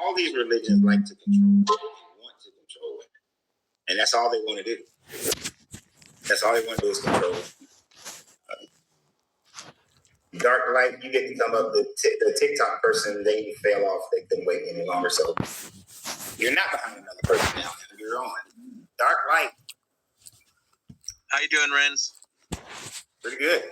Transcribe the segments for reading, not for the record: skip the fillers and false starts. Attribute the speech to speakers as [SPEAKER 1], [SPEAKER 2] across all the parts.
[SPEAKER 1] all these religions like to control. They want to control it, and that's all they want to do. That's all they want to do is control it. Dark light, you get to come up. The TikTok person, they fell off. They couldn't wait any longer. So you're not behind another person now. You're on. Dark light.
[SPEAKER 2] How you doing, Renz?
[SPEAKER 1] Pretty good.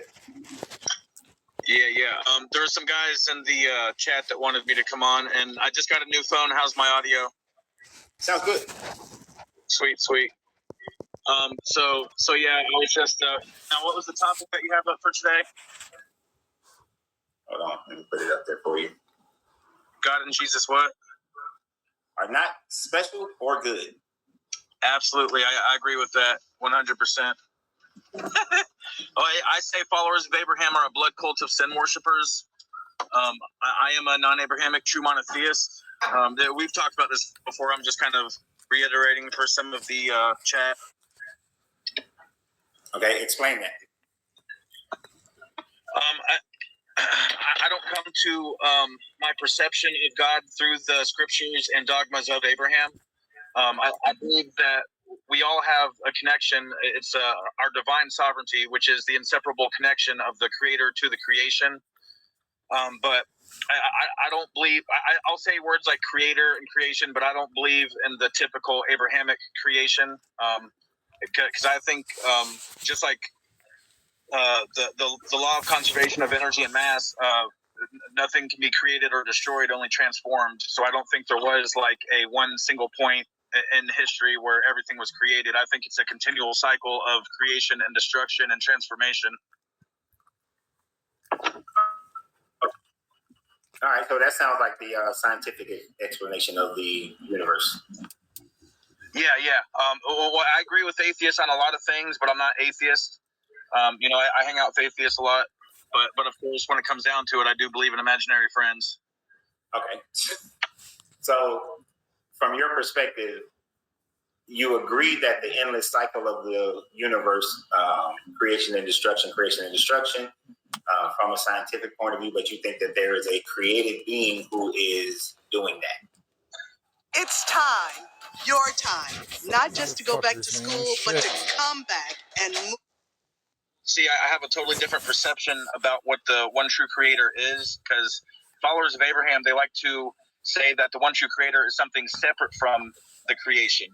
[SPEAKER 2] Yeah. There were some guys in the chat that wanted me to come on, and I just got a new phone. How's my audio?
[SPEAKER 1] Sounds good.
[SPEAKER 2] Sweet. So yeah, I was just now. What was the topic that you have up for today?
[SPEAKER 1] Hold on, let me put it up there for you.
[SPEAKER 2] God and Jesus, what?
[SPEAKER 1] Are not special or good.
[SPEAKER 2] Absolutely, I agree with that 100%. I say followers of Abraham are a blood cult of sin worshippers. I am a non-Abrahamic true monotheist. We've talked about this before. I'm just kind of reiterating for some of the chat.
[SPEAKER 1] Okay, explain that.
[SPEAKER 2] I don't come to my perception of God through the scriptures and dogmas of Abraham. I believe that we all have a connection. It's our divine sovereignty, which is the inseparable connection of the creator to the creation. But I don't believe, I'll say words like creator and creation, but I don't believe in the typical Abrahamic creation. Because I think just like the law of conservation of energy and mass, nothing can be created or destroyed, only transformed. So I don't think there was like a one single point in history where everything was created. I think it's a continual cycle of creation and destruction and transformation.
[SPEAKER 1] All right, so that sounds like the scientific explanation of the universe.
[SPEAKER 2] Yeah. Well, I agree with atheists on a lot of things, but I'm not atheist. I hang out with atheists a lot, but of course, when it comes down to it, I do believe in imaginary friends.
[SPEAKER 1] Okay. So, from your perspective, you agree that the endless cycle of the universe, creation and destruction, from a scientific point of view, but you think that there is a created being who is doing that.
[SPEAKER 3] It's time, your time, not just to go back to school, but to come back and move.
[SPEAKER 2] See, I have a totally different perception about what the one true creator is, because followers of Abraham, they like to say that the one true creator is something separate from the creation.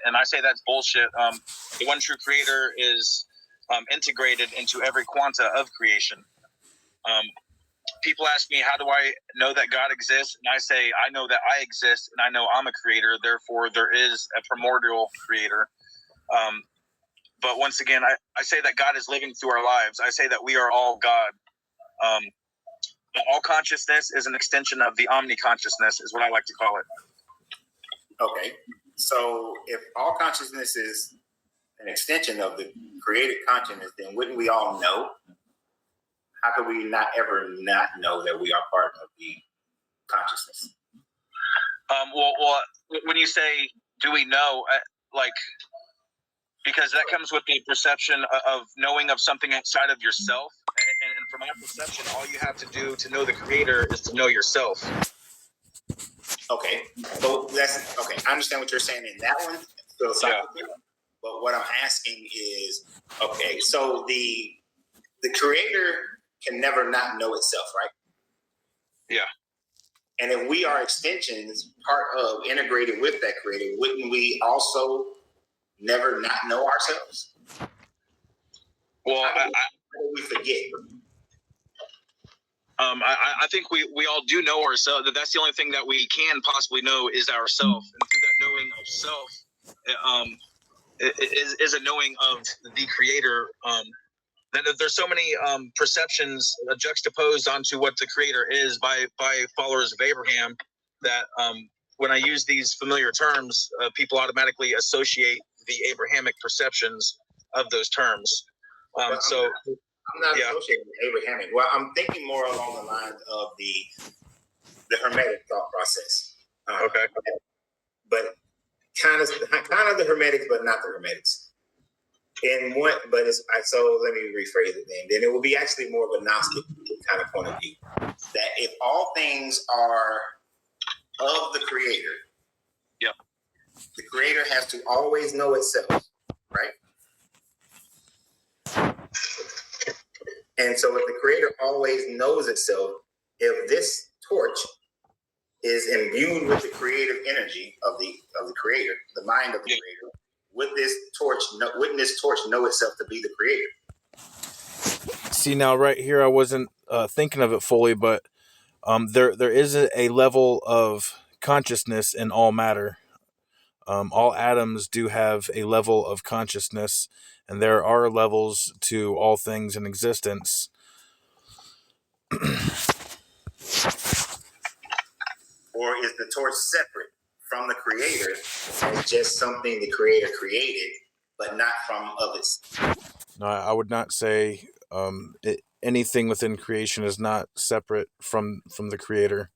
[SPEAKER 2] And I say that's bullshit. The one true creator is integrated into every quanta of creation. People ask me, how do I know that God exists? And I say, I know that I exist, and I know I'm a creator. Therefore, there is a primordial creator. But once again, I say that God is living through our lives. I say that we are all God. All consciousness is an extension of the omni-consciousness, is what I like to call it.
[SPEAKER 1] Okay. So if all consciousness is an extension of the created consciousness, then wouldn't we all know? How could we not ever not know that we are part of the consciousness?
[SPEAKER 2] Well, when you say, do we know, because that comes with the perception of knowing of something outside of yourself. And from my perception, all you have to do to know the creator is to know yourself.
[SPEAKER 1] Okay. So that's okay. I understand what you're saying in that one, philosophically. Yeah. But what I'm asking is, okay, so the creator can never not know itself, right?
[SPEAKER 2] Yeah.
[SPEAKER 1] And if we are extensions, part of integrated with that creator, wouldn't we also never not know ourselves?
[SPEAKER 2] Well,
[SPEAKER 1] how do we forget?
[SPEAKER 2] I think we all do know ourselves. That's the only thing that we can possibly know is ourselves. And through that knowing of self, is a knowing of the creator. There's so many perceptions juxtaposed onto what the creator is by followers of Abraham that when I use these familiar terms, people automatically associate the Abrahamic perceptions of those terms.
[SPEAKER 1] I'm not associating with Abrahamic. Well, I'm thinking more along the lines of the Hermetic thought process.
[SPEAKER 2] Okay.
[SPEAKER 1] But kind of the Hermetics, but not the Hermetics. So let me rephrase it then it will be actually more of a Gnostic kind of point of view. That if all things are of the creator.
[SPEAKER 2] Yep.
[SPEAKER 1] The creator has to always know itself, right? And so if the creator always knows itself, if this torch is imbued with the creative energy of the creator, the mind of the creator, wouldn't this torch know itself to be the creator?
[SPEAKER 4] See, now right here, I wasn't thinking of it fully, but there is a level of consciousness in all matter. All atoms do have a level of consciousness, and there are levels to all things in existence.
[SPEAKER 1] Or is the torch separate from the creator as just something the creator created, but not from of its?
[SPEAKER 4] No, I would not say anything within creation is not separate from the creator.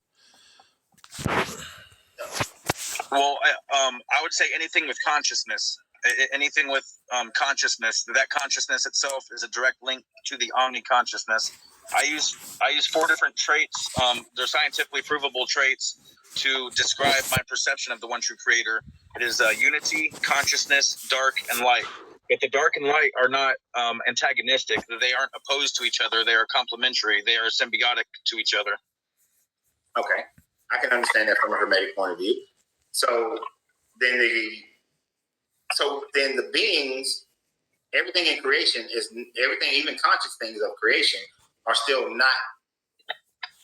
[SPEAKER 2] Well, I would say anything with consciousness. Anything with consciousness. That consciousness itself is a direct link to the omni-consciousness. I use 4 different traits. They're scientifically provable traits to describe my perception of the one true creator. It is unity, consciousness, dark, and light. But the dark and light are not antagonistic. They aren't opposed to each other. They are complementary. They are symbiotic to each other.
[SPEAKER 1] Okay, I can understand that from a Hermetic point of view. So then the beings, everything in creation is everything, even conscious things of creation are still not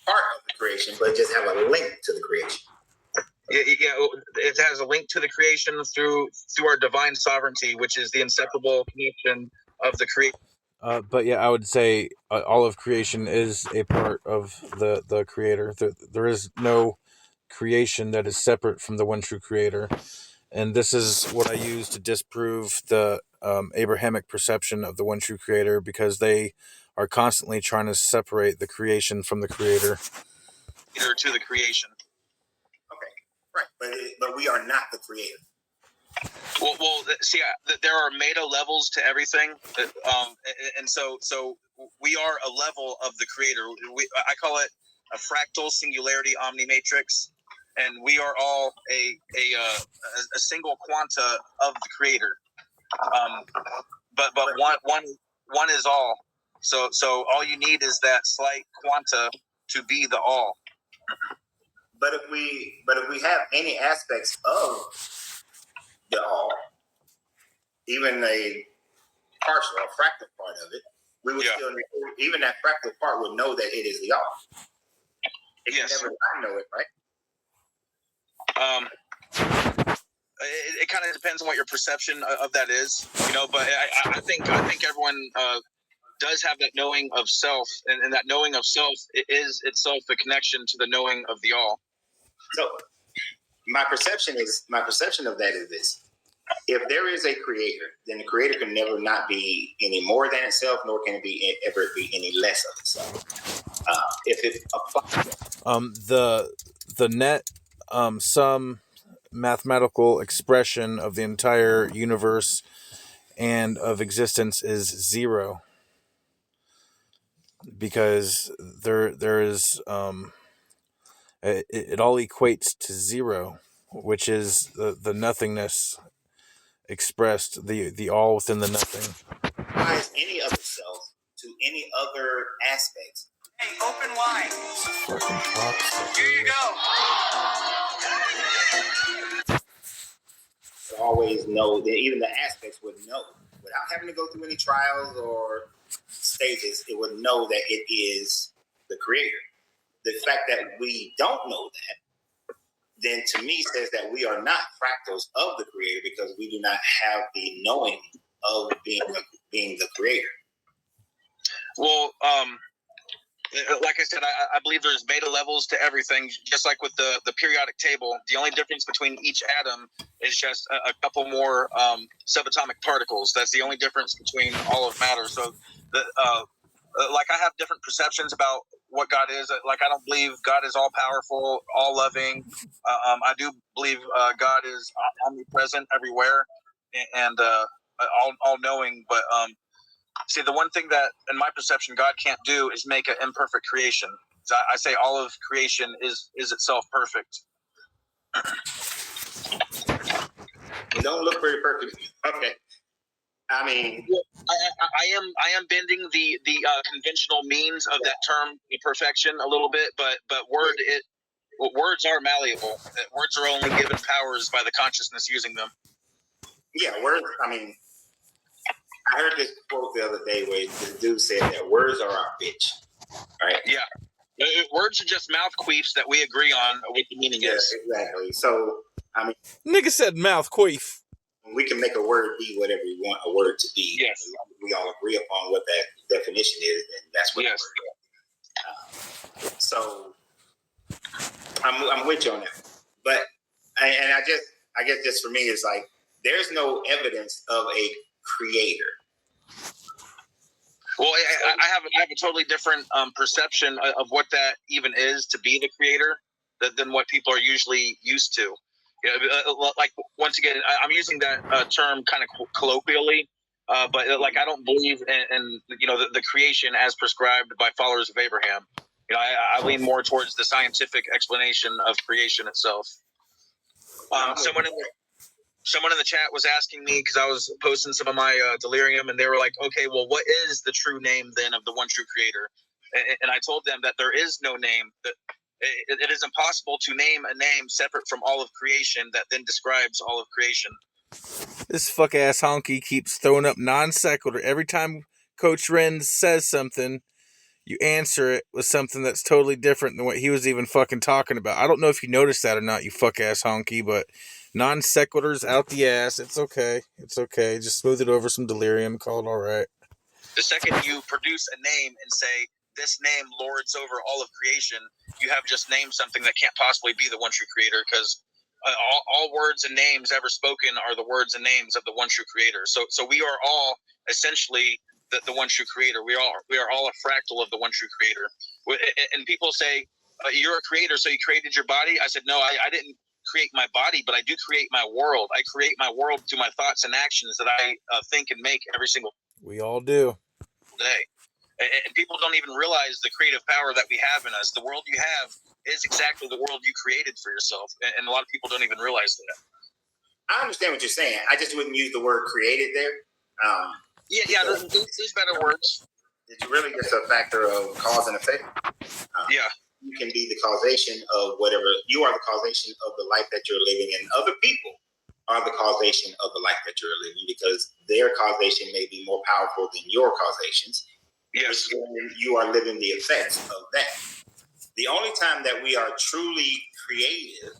[SPEAKER 1] part of the creation, but just have a link to the creation.
[SPEAKER 2] Yeah, it has a link to the creation through our divine sovereignty, which is the inseparable connection of the creation.
[SPEAKER 4] But yeah, I would say all of creation is a part of the creator. There is no creation that is separate from the one true creator. And this is what I use to disprove the Abrahamic perception of the one true creator, because they are constantly trying to separate the creation from the creator.
[SPEAKER 2] To the creation.
[SPEAKER 1] Okay, right. But we are not the creator.
[SPEAKER 2] Well, see, there are meta levels to everything, and so we are a level of the creator. I call it a fractal singularity omnimatrix, and we are all a single quanta of the creator. But one is all. So all you need is that slight quanta to be the all.
[SPEAKER 1] But if we have any aspects of the all, even a partial or fractal part of it, we would still, even that fractal part would know that it is the all. It can never not know it, right?
[SPEAKER 2] It kind of depends on what your perception of that is, But I think everyone does have that knowing of self, and that knowing of self is itself the connection to the knowing of the all.
[SPEAKER 1] So, my perception of that is this: if there is a creator, then the creator can never not be any more than itself, nor can it be ever be any less of itself. If it applies,
[SPEAKER 4] the net sum mathematical expression of the entire universe and of existence is 0, because there is it all equates to 0, which is the nothingness expressed, the all within the nothing.
[SPEAKER 1] Applies any of itself to any other aspects.
[SPEAKER 3] Hey, open wide.
[SPEAKER 4] Fucking pops.
[SPEAKER 3] Here you go.
[SPEAKER 1] Always know that even the aspects would know without having to go through any trials or stages. It would know that it is the creator. The fact that we don't know that, then to me says that we are not fractals of the creator, because we do not have the knowing of being the creator.
[SPEAKER 2] Well, like I said, I believe there's beta levels to everything, just like with the periodic table. The only difference between each atom is just a couple more subatomic particles. That's the only difference between all of matter. So, like, I have different perceptions about what God is. Like, I don't believe God is all powerful, all loving. I do believe God is omnipresent everywhere and all knowing. But see, the one thing that, in my perception, God can't do is make an imperfect creation. So I say all of creation is itself perfect.
[SPEAKER 1] don't look very perfect. Okay. I mean,
[SPEAKER 2] I am bending the conventional means of that term perfection a little bit, but words are malleable. Words are only given powers by the consciousness using them.
[SPEAKER 1] yeah, words. I mean, I heard this quote the other day where this dude said that words are our bitch. Right?
[SPEAKER 2] Yeah. Words are just mouth queefs that we agree on what the meaning is.
[SPEAKER 1] Exactly. So, I mean,
[SPEAKER 4] Nigga said mouth queef.
[SPEAKER 1] we can make a word be whatever we want a word to be.
[SPEAKER 2] Yes.
[SPEAKER 1] As long as we all agree upon what that definition is, then that's what
[SPEAKER 2] Yes.
[SPEAKER 1] the word is. So, I'm with you on that. But, and I guess just for me, it's like, there's no evidence of a creator.
[SPEAKER 2] Well, I have a totally different perception of what that even is to be the creator than what people are usually used to. Like, once again, I'm using that term kind of colloquially, but like, I don't believe in the creation as prescribed by followers of Abraham. I lean more towards the scientific explanation of creation itself. Someone in the chat was asking me, because I was posting some of my delirium, and they were like, okay, well, what is the true name then of the one true creator? And I told them that there is no name. That it is impossible to name a name separate from all of creation that then describes all of creation.
[SPEAKER 4] This fuck ass honky keeps throwing up non sequitur. Every time Coach Ren says something, you answer it with something that's totally different than what he was even fucking talking about. I don't know if you noticed that or not, you fuck ass honky, but non sequiturs out the ass. It's okay. It's okay. Just smooth it over some delirium. Call it all right.
[SPEAKER 2] The second you produce a name and say, this name lords over all of creation, you have just named something that can't possibly be the one true creator, because all words and names ever spoken are the words and names of the one true creator. So we are all essentially the one true creator. We are all a fractal of the one true creator. And people say, you're a creator, so you created your body? I said, no, I didn't create my body, but I do create my world. I create my world through my thoughts and actions that I think and make every single
[SPEAKER 4] We all do.
[SPEAKER 2] day. And people don't even realize the creative power that we have in us. The world you have is exactly the world you created for yourself. And a lot of people don't even realize that.
[SPEAKER 1] I understand what you're saying. I just wouldn't use the word created there.
[SPEAKER 2] There's better words.
[SPEAKER 1] It's really just a factor of cause and effect.
[SPEAKER 2] Yeah.
[SPEAKER 1] You can be the causation of whatever. You are the causation of the life that you're living, and other people are the causation of the life that you're living, because their causation may be more powerful than your causations.
[SPEAKER 2] Yes.
[SPEAKER 1] You are living the effects of that. The only time that we are truly creative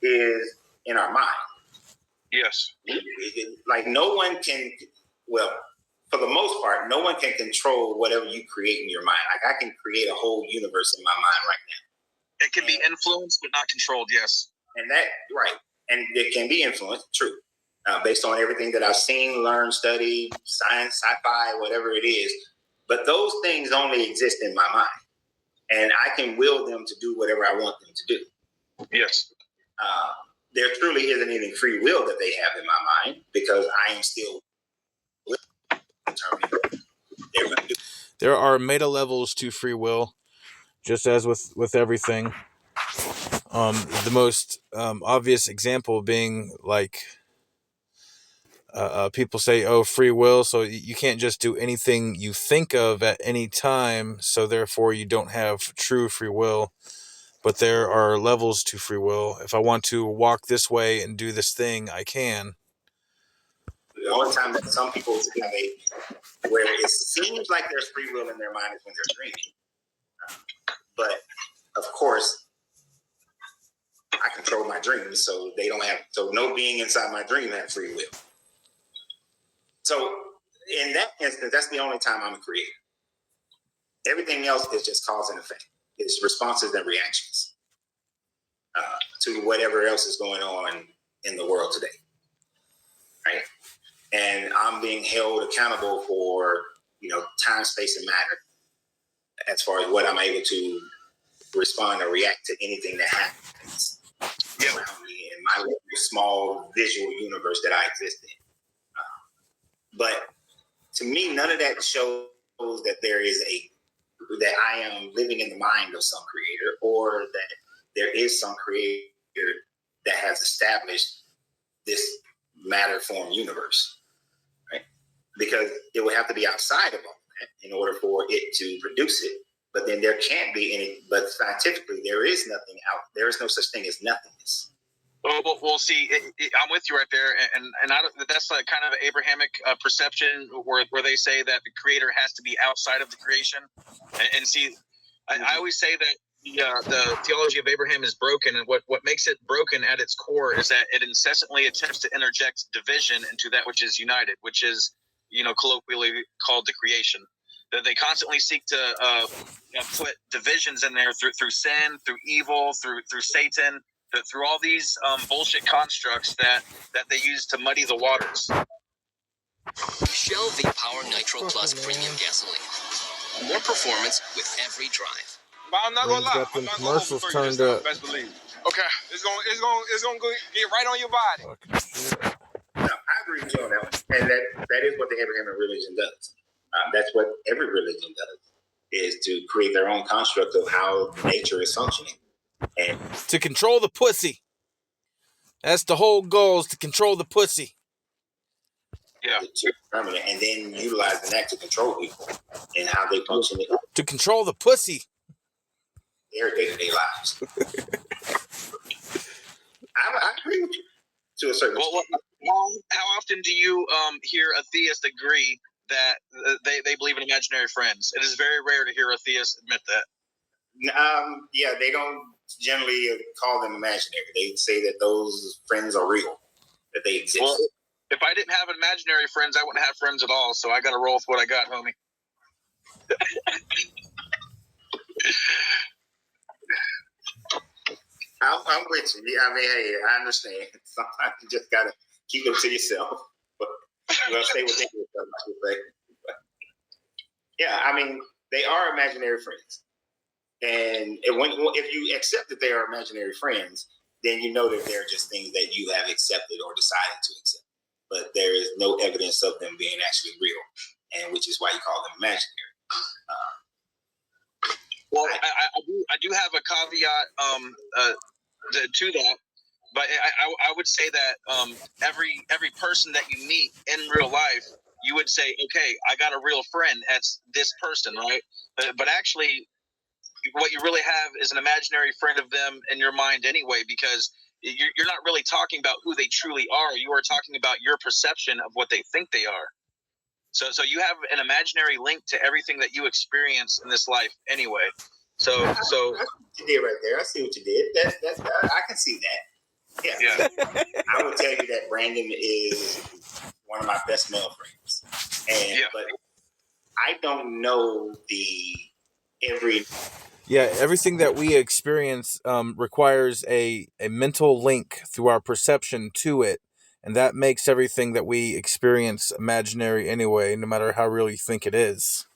[SPEAKER 1] is in our mind.
[SPEAKER 2] Yes.
[SPEAKER 1] Like, no one can, well, for the most part, no one can control whatever you create in your mind. Like, I can create a whole universe in my mind right now.
[SPEAKER 2] It can be influenced, but not controlled. Yes.
[SPEAKER 1] And that, right. And it can be influenced, true. Based on everything that I've seen, learned, studied, science, sci-fi, whatever it is. But those things only exist in my mind. And I can will them to do whatever I want them to do.
[SPEAKER 2] Yes.
[SPEAKER 1] There truly isn't any free will that they have in my mind, because I am still determining they're going to do.
[SPEAKER 4] There are meta levels to free will, just as with everything. The most obvious example being like people say, oh, free will, so you can't just do anything you think of at any time, so therefore you don't have true free will. But there are levels to free will. If I want to walk this way and do this thing, I can.
[SPEAKER 1] The only time that some people have where it seems like there's free will in their mind is when they're dreaming. But of course, I control my dreams, so no being inside my dream has free will. So in that instance, that's the only time I'm a creator. Everything else is just cause and effect. It's responses and reactions to whatever else is going on in the world today, right? And I'm being held accountable for, time, space, and matter, as far as what I'm able to respond or react to anything that happens around me in my little small visual universe that I exist in. But to me, none of that shows that that I am living in the mind of some creator, or that there is some creator that has established this matter form universe, right? Because it would have to be outside of all that in order for it to produce it. But then there can't be any. But scientifically, there is nothing out. There is no such thing as nothingness.
[SPEAKER 2] We'll see. I'm with you right there, and that's like kind of an Abrahamic perception where they say that the creator has to be outside of the creation. And see, I always say that the theology of Abraham is broken, and what makes it broken at its core is that it incessantly attempts to interject division into that which is united, which is, colloquially called the creation. That they constantly seek to put divisions in there through sin, through evil, through Satan, through all these bullshit constructs that they use to muddy the waters.
[SPEAKER 5] Shell V-Power Nitro Plus Premium Gasoline. More performance with every drive.
[SPEAKER 6] But I'm not gonna
[SPEAKER 4] Brandon's
[SPEAKER 6] lie.
[SPEAKER 4] got them
[SPEAKER 6] I'm not
[SPEAKER 4] commercials
[SPEAKER 6] gonna hold it for you
[SPEAKER 4] turned
[SPEAKER 6] this
[SPEAKER 4] up.
[SPEAKER 6] time, best believe. Okay, it's gonna get right on your body.
[SPEAKER 4] Fucking shit.
[SPEAKER 1] No, I agree with you on that one. And that is what the Abrahamic religion does. That's what every religion does, is to create their own construct of how nature is functioning. And
[SPEAKER 4] To control the pussy. That's the whole goal, is to control the pussy.
[SPEAKER 2] Yeah.
[SPEAKER 1] to determine it, and then utilizing that to control people and how they function in
[SPEAKER 4] To control the pussy.
[SPEAKER 1] their day-to-day lives. I agree with you to a certain extent.
[SPEAKER 2] How often do you hear a theist agree that they believe in imaginary friends? It is very rare to hear a theist admit that.
[SPEAKER 1] Yeah, they don't generally call them imaginary. They say that those friends are real, that they exist.
[SPEAKER 2] Well, if I didn't have imaginary friends, I wouldn't have friends at all. So I got to roll with what I got, homie.
[SPEAKER 1] I'm with you. Yeah, I mean, hey, I understand. Sometimes you just gotta keep them to yourself. But you gotta stay within yourself, I should say. But, yeah, I mean, they are imaginary friends, and if you accept that they are imaginary friends, then you know that they're just things that you have accepted or decided to accept. But there is no evidence of them being actually real, and which is why you call them imaginary.
[SPEAKER 2] Well, I do have a caveat to that, but I would say that every person that you meet in real life, you would say, okay, I got a real friend. That's this person, right? But actually, what you really have is an imaginary friend of them in your mind anyway, because you're not really talking about who they truly are. You are talking about your perception of what they think they are. So you have an imaginary link to everything that you experience in this life anyway. So
[SPEAKER 1] I see what you did right there. I see what you did. I can see that. Yeah. I would tell you that Brandon is one of my best male friends, but I don't know
[SPEAKER 4] everything that we experience requires a mental link through our perception to it, and that makes everything that we experience imaginary anyway, no matter how real you think it is.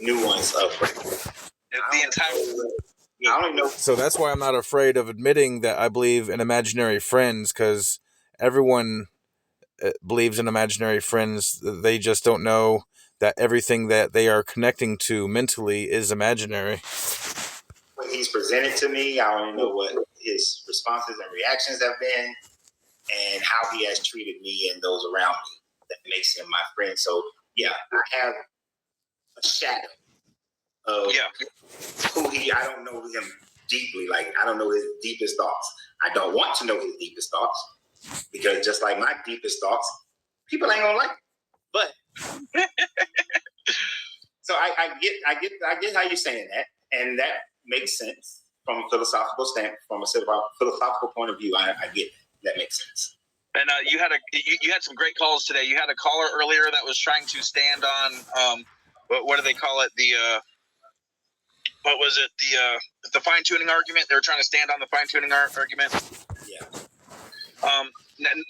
[SPEAKER 1] nuance of
[SPEAKER 2] the entire.
[SPEAKER 1] I don't know.
[SPEAKER 4] So that's why I'm not afraid of admitting that I believe in imaginary friends, because everyone believes in imaginary friends. They just don't know that everything that they are connecting to mentally is imaginary.
[SPEAKER 1] When he's presented to me, I don't know what his responses and reactions have been, and how he has treated me and those around me that makes him my friend. So, yeah, I have a shadow of who I don't know him deeply. Like, I don't know his deepest thoughts. I don't want to know his deepest thoughts, because just like my deepest thoughts, people ain't gonna like it. But so I get how you're saying that, and that makes sense from a philosophical point of view. I get it. That makes sense.
[SPEAKER 2] And you had some great calls today. You had a caller earlier that was trying to stand on what do they call it? What was it? The fine tuning argument. They were trying to stand on the fine tuning argument.
[SPEAKER 1] Yeah.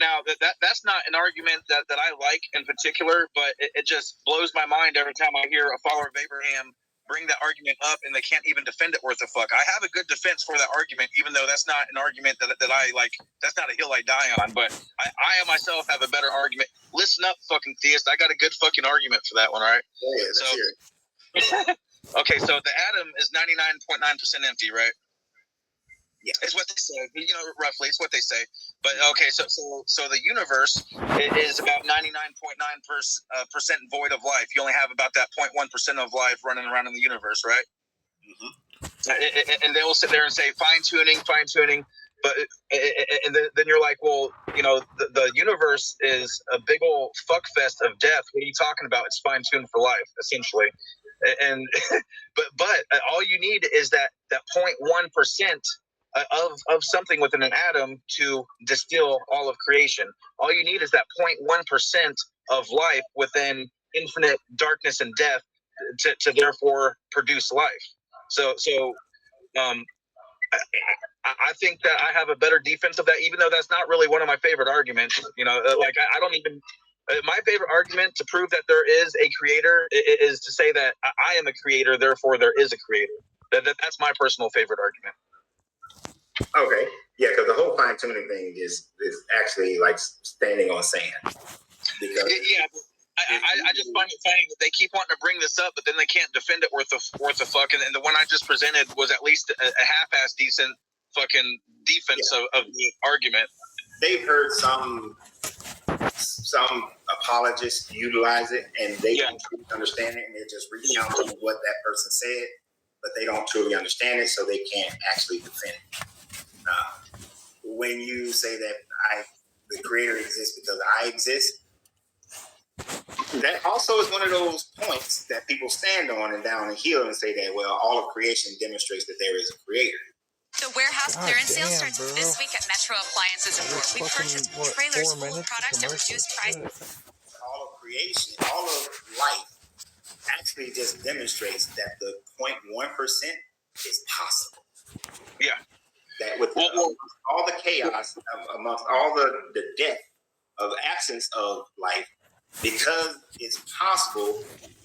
[SPEAKER 2] Now that's not an argument that I like in particular, but it just blows my mind every time I hear a follower of Abraham bring that argument up and they can't even defend it worth a fuck. I have a good defense for that argument, even though that's not an argument that I like. That's not a hill I die on, but I myself have a better argument. Listen up, fucking theist. I got a good fucking argument for that one, all right?
[SPEAKER 1] Yeah, let's hear it.
[SPEAKER 2] Okay, so the atom is 99.9% empty, right?
[SPEAKER 1] Yeah.
[SPEAKER 2] It's what they say. Roughly, it's what they say. But okay, so the universe is about 99.9% void of life. You only have about that 0.1% of life running around in the universe, right? And they will sit there and say fine tuning, but and then you're like, well, the universe is a big old fuck fest of death. What are you talking about? It's fine tuned for life, essentially. And but all you need is that 0.1% of something within an atom to distill all of creation. All you need is that 0.1% of life within infinite darkness and death to therefore produce life. So I think that I have a better defense of that, even though that's not really one of my favorite arguments. I don't even. My favorite argument to prove that there is a creator is to say that I am a creator, therefore there is a creator. That's my personal favorite argument.
[SPEAKER 1] Okay, yeah, because the whole fine tuning thing is actually like standing on sand. Because
[SPEAKER 2] I just find it funny that they keep wanting to bring this up, but then they can't defend it worth a fuck. And the one I just presented was at least a half-ass decent fucking defense of the argument.
[SPEAKER 1] They've heard some apologists utilize it, and they don't truly understand it, and they're just recounting what that person said, but they don't truly understand it, so they can't actually defend it. When you say that the creator exists because I exist, that also is one of those points that people stand on and down and heel and say that, well, all of creation demonstrates that there is a creator.
[SPEAKER 7] The warehouse clearance sale starts this week at Metro Appliances and More. We purchased trailers full of products at reduced prices.
[SPEAKER 1] All of creation, all of life actually just demonstrates that the 0.1% is possible.
[SPEAKER 2] Yeah.
[SPEAKER 1] That with all the chaos, amongst all the death of absence of life, because it's possible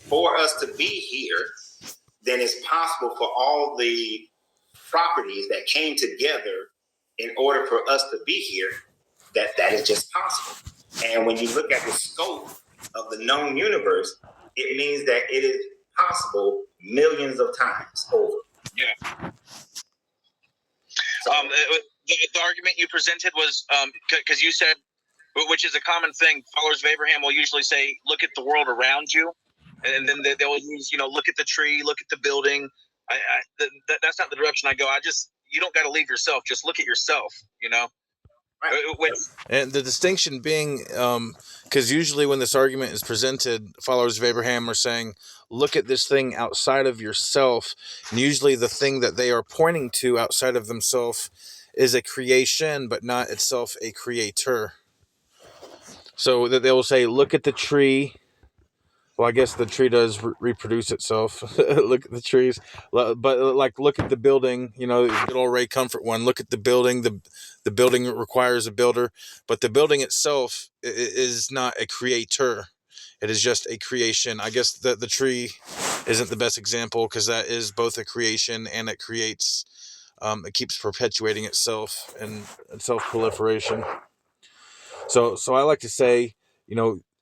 [SPEAKER 1] for us to be here, then it's possible for all the properties that came together in order for us to be here, that is just possible. And when you look at the scope of the known universe, it means that it is possible millions of times over.
[SPEAKER 2] Yeah. The argument you presented was because you said, which is a common thing, followers of Abraham will usually say, look at the world around you. And then they will use, look at the tree, look at the building. That's not the direction I go. You don't got to leave yourself. Just look at yourself, Right.
[SPEAKER 4] And the distinction being, because usually when this argument is presented, followers of Abraham are saying, look at this thing outside of yourself. And usually the thing that they are pointing to outside of themselves is a creation, but not itself a creator. So that they will say, look at the tree. Well, I guess the tree does reproduce itself. Look at the trees. But look at the building, the good old Ray Comfort one. Look at the building. The building requires a builder. But the building itself is not a creator. It is just a creation. I guess the tree isn't the best example because that is both a creation and it creates, it keeps perpetuating itself and self-proliferation. So I like to say,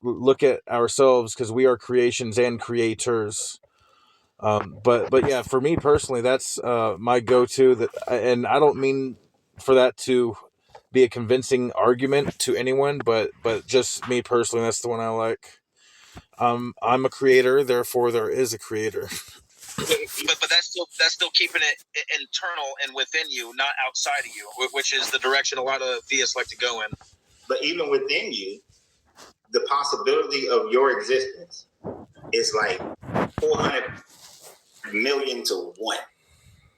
[SPEAKER 4] look at ourselves because we are creations and creators. But yeah, for me personally, that's my go-to. And I don't mean for that to be a convincing argument to anyone, but just me personally, that's the one I like. I'm a creator, therefore there is a creator.
[SPEAKER 2] But that's still keeping it internal and within you, not outside of you, which is the direction a lot of theists like to go in.
[SPEAKER 1] But even within you, the possibility of your existence is like 400 million to 1.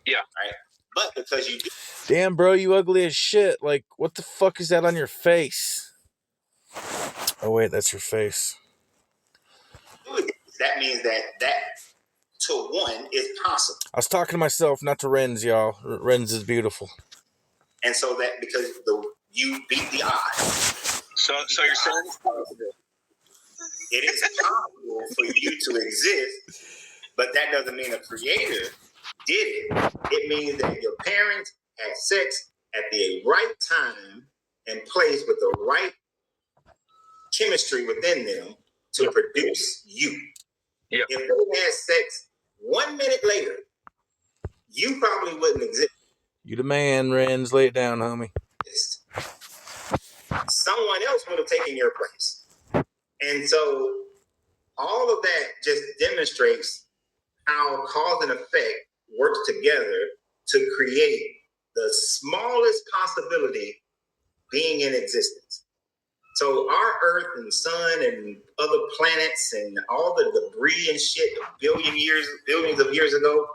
[SPEAKER 2] Yeah.
[SPEAKER 1] Right? But because you do.
[SPEAKER 4] Damn, bro, you ugly as shit. Like, what the fuck is that on your face? Oh, wait, that's your face.
[SPEAKER 1] That means that to 1 is possible.
[SPEAKER 4] I was talking to myself, not to Renz, y'all. Renz is beautiful.
[SPEAKER 1] And so that because you beat the odds.
[SPEAKER 2] So you're saying
[SPEAKER 1] it is possible for you to exist, but that doesn't mean a creator did it. It means that your parents had sex at the right time and place with the right chemistry within them to produce you.
[SPEAKER 2] Yep.
[SPEAKER 1] If they had sex 1 minute later, you probably wouldn't exist.
[SPEAKER 4] You the man, Renz. Lay it down, homie.
[SPEAKER 1] Someone else would have taken your place. And so all of that just demonstrates how cause and effect works together to create the smallest possibility being in existence. So our Earth and Sun and other planets and all the debris and shit billions of years ago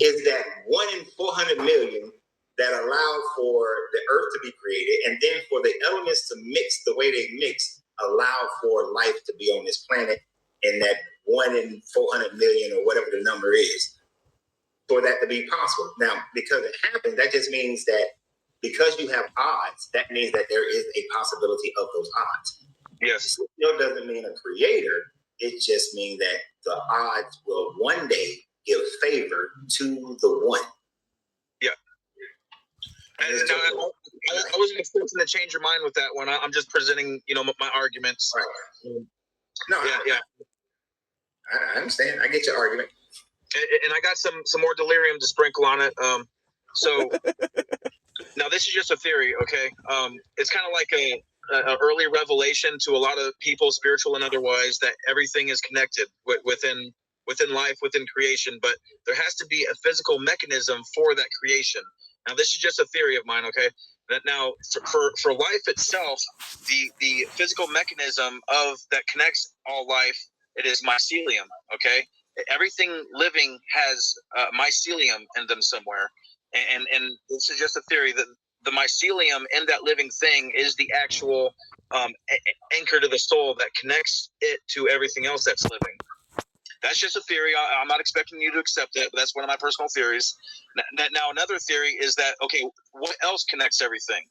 [SPEAKER 1] is that 1 in 400 million that allowed for the Earth to be created, and then for the elements to mix the way they mix, allowed for life to be on this planet, and that 1 in 400 million or whatever the number is, for that to be possible. Now, because it happened, that just means that because you have odds, that means that there is a possibility of those odds.
[SPEAKER 2] Yes.
[SPEAKER 1] It still doesn't mean a creator. It just means that the odds will one day give favor to the one.
[SPEAKER 2] Yeah. And I wasn't expecting to change your mind with that one. I'm just presenting, my arguments.
[SPEAKER 1] Right. No.
[SPEAKER 2] Yeah.
[SPEAKER 1] I understand. I get your argument.
[SPEAKER 2] And I got some more delirium to sprinkle on it. So now this is just a theory, okay? It's kind of like a early revelation to a lot of people, spiritual and otherwise, that everything is connected within life, within creation. But there has to be a physical mechanism for that creation. Now this is just a theory of mine, okay? That now for life itself, the physical mechanism of that connects all life, it is mycelium, okay? Everything living has mycelium in them somewhere. And this is just a theory that the mycelium in that living thing is the actual anchor to the soul that connects it to everything else that's living. That's just a theory. I'm not expecting you to accept it, but that's one of my personal theories. Now, another theory is that, okay, what else connects everything?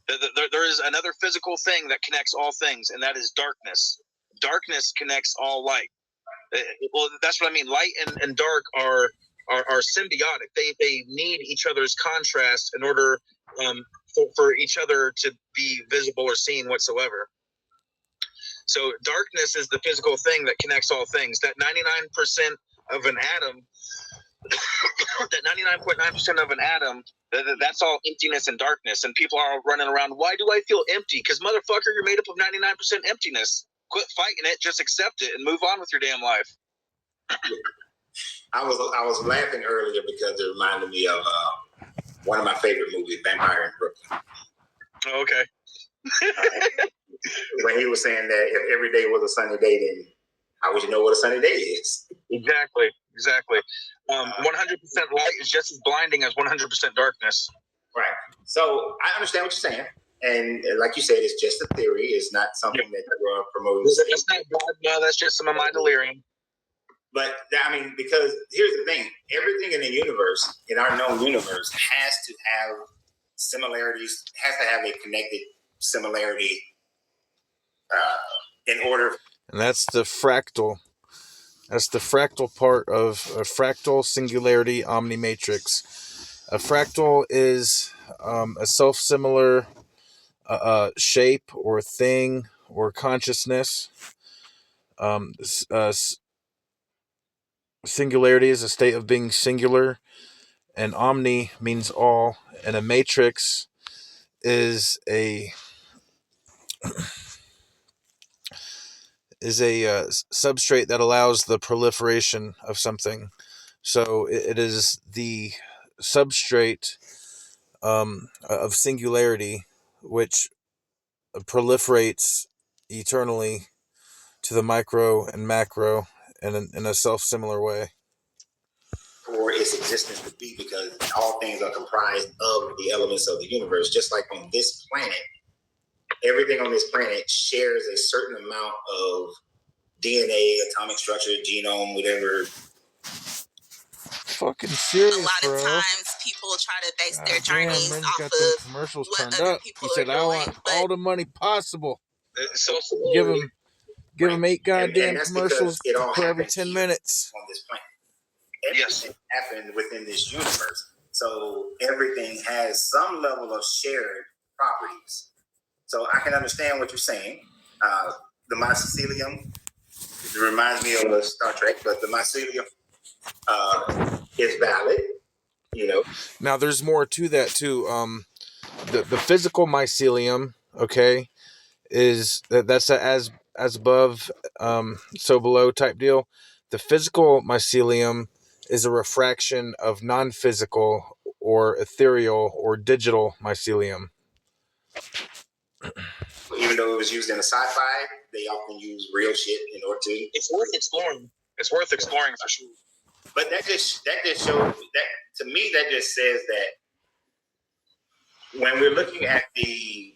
[SPEAKER 2] There is another physical thing that connects all things, and that is darkness. Darkness connects all light. Well, that's what I mean. Light and dark are symbiotic. They need each other's contrast in order for each other to be visible or seen whatsoever. So darkness is the physical thing that connects all things. That 99% of an atom, that 99.9% of an atom, that's all emptiness and darkness. And people are running around, why do I feel empty? Because motherfucker, you're made up of 99% emptiness. Quit fighting it, just accept it and move on with your damn life.
[SPEAKER 1] I was laughing earlier because it reminded me of one of my favorite movies, Vampire in Brooklyn.
[SPEAKER 2] Oh, okay.
[SPEAKER 1] When he was saying that if every day was a sunny day, then how would you know what a sunny day is?
[SPEAKER 2] Exactly. 100% light is just as blinding as 100% darkness.
[SPEAKER 1] Right. So I understand what you're saying. And like you said, it's just a theory. It's not something that they're promoting.
[SPEAKER 2] That's not God. No, that's just some of my delirium.
[SPEAKER 1] But because here's the thing: everything in the universe, in our known universe, has to have similarities. Has to have a connected similarity in order.
[SPEAKER 4] And that's the fractal. That's the fractal part of a fractal singularity omnimatrix. A fractal is a self-similar shape or thing or consciousness. Singularity is a state of being singular, and omni means all, and a matrix is a substrate that allows the proliferation of something. So it is the substrate of singularity which proliferates eternally to the micro and macro in a self-similar way.
[SPEAKER 1] For its existence to be, because all things are comprised of the elements of the universe. Just like on this planet, everything on this planet shares a certain amount of DNA, atomic structure, genome, whatever.
[SPEAKER 4] Fucking serious,
[SPEAKER 7] a lot
[SPEAKER 4] bro.
[SPEAKER 7] of times people try to base their journeys off of
[SPEAKER 4] commercials
[SPEAKER 7] what
[SPEAKER 4] turned
[SPEAKER 7] other
[SPEAKER 4] up.
[SPEAKER 7] people
[SPEAKER 4] He said,
[SPEAKER 7] are
[SPEAKER 4] "I
[SPEAKER 7] doing,
[SPEAKER 4] want all the money possible."
[SPEAKER 2] So
[SPEAKER 4] Give him 8 goddamn
[SPEAKER 1] and
[SPEAKER 4] commercials
[SPEAKER 1] it all
[SPEAKER 4] for every
[SPEAKER 1] happens
[SPEAKER 4] 10
[SPEAKER 1] here
[SPEAKER 4] minutes.
[SPEAKER 1] on this planet. Everything happened within this universe. So everything has some level of shared properties. So I can understand what you're saying. The mycelium, it reminds me of Star Trek, but the mycelium is valid. You know,
[SPEAKER 4] Now there's more to that too. The physical mycelium, okay, is that's a as above, so below type deal. The physical mycelium is a refraction of non-physical or ethereal or digital mycelium.
[SPEAKER 1] even though it was used in a sci-fi, they often use real shit in order to.
[SPEAKER 2] It's worth exploring. It's worth exploring for sure.
[SPEAKER 1] But that just shows that, to me, that just says that when we're looking at the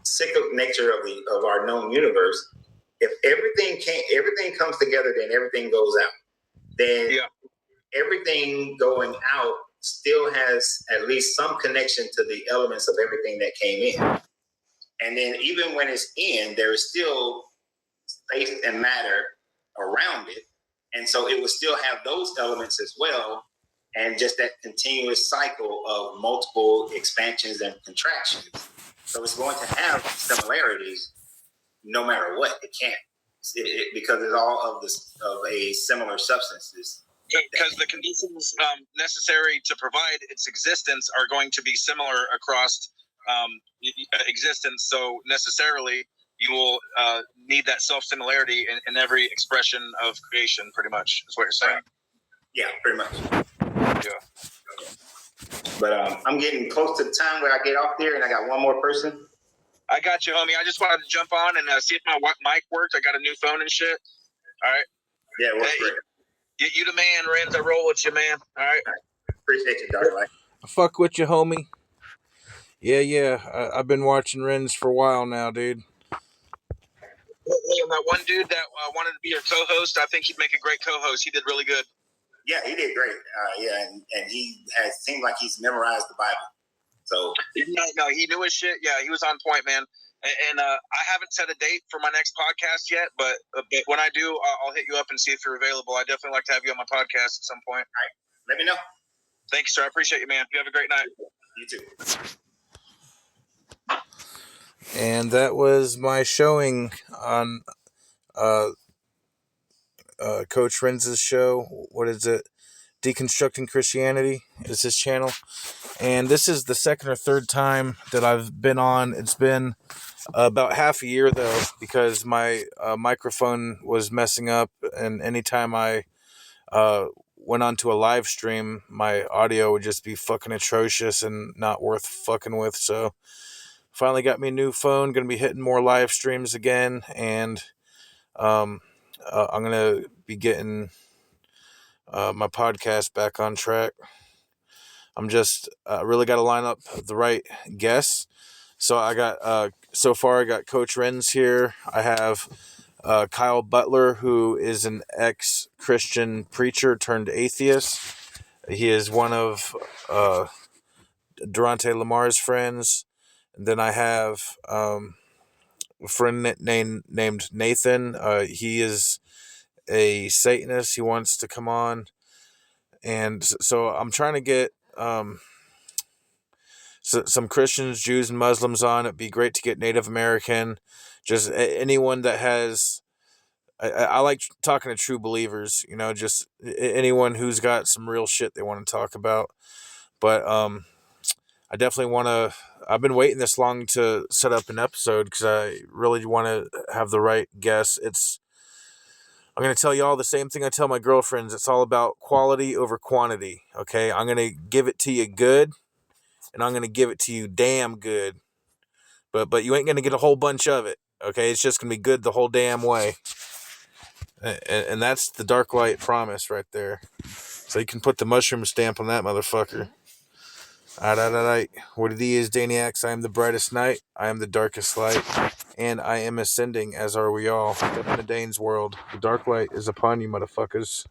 [SPEAKER 1] cyclic nature of our known universe, if everything comes together, then everything goes out. Then everything going out still has at least some connection to the elements of everything that came in. And then even when it's in, there is still space and matter around it. And so it will still have those elements as well. And just that continuous cycle of multiple expansions and contractions. So it's going to have similarities no matter what. It can't, because it's all of a similar substances.
[SPEAKER 2] Because the conditions necessary to provide its existence are going to be similar across existence. So necessarily, you will need that self-similarity in every expression of creation, pretty much, is what you're saying.
[SPEAKER 1] Yeah, pretty much. Yeah. But I'm getting close to the time where I get off there, and I got one more person.
[SPEAKER 2] I got you, homie. I just wanted to jump on and see if my mic worked. I got a new phone and shit. All right.
[SPEAKER 1] Yeah, it works great.
[SPEAKER 2] You the man, Renz. I roll with you, man. All right.
[SPEAKER 1] Appreciate you, Dark Light.
[SPEAKER 4] I fuck with you, homie. Yeah. I've been watching Renz for a while now, dude.
[SPEAKER 2] Hey, and that one dude that wanted to be your co-host, I think he'd make a great co-host. He did really good.
[SPEAKER 1] Yeah, he did great. And he seemed like he's memorized the Bible. So
[SPEAKER 2] no, he knew his shit. Yeah, he was on point, man. And I haven't set a date for my next podcast yet, but when I do, I'll hit you up and see if you're available. I definitely like to have you on my podcast at some point.
[SPEAKER 1] All right, let me know.
[SPEAKER 2] Thank you, sir. I appreciate you, man. You have a great night.
[SPEAKER 1] You too.
[SPEAKER 4] And that was my showing on Coach Renz's show. What is it? Deconstructing Christianity is his channel. And this is the second or third time that I've been on. It's been about half a year, though, because my microphone was messing up. And anytime I went onto a live stream, my audio would just be fucking atrocious and not worth fucking with. So finally got me a new phone. Going to be hitting more live streams again. And I'm going to be getting my podcast back on track. I'm just really got to line up the right guests. So I got so far I got Coach Renz here. I have Kyle Butler, who is an ex-Christian preacher turned atheist. He is one of Durante Lamar's friends. And then I have a friend named Nathan. He is a Satanist. He wants to come on. And so I'm trying to get some Christians, Jews, and Muslims on. It'd be great to get Native American, just anyone that has. I like talking to true believers, just anyone who's got some real shit they want to talk about. But I definitely want to. I've been waiting this long to set up an episode because I really want to have the right guests. I'm going to tell you all the same thing I tell my girlfriends. It's all about quality over quantity, okay? I'm going to give it to you good, and I'm going to give it to you damn good. But you ain't going to get a whole bunch of it, okay? It's just going to be good the whole damn way. And that's the Dark Light promise right there. So you can put the mushroom stamp on that motherfucker. Alright. What it is, Daniacs? I am the brightest night. I am the darkest light. And I am ascending, as are we all. Step into Dane's world. The dark light is upon you, motherfuckers.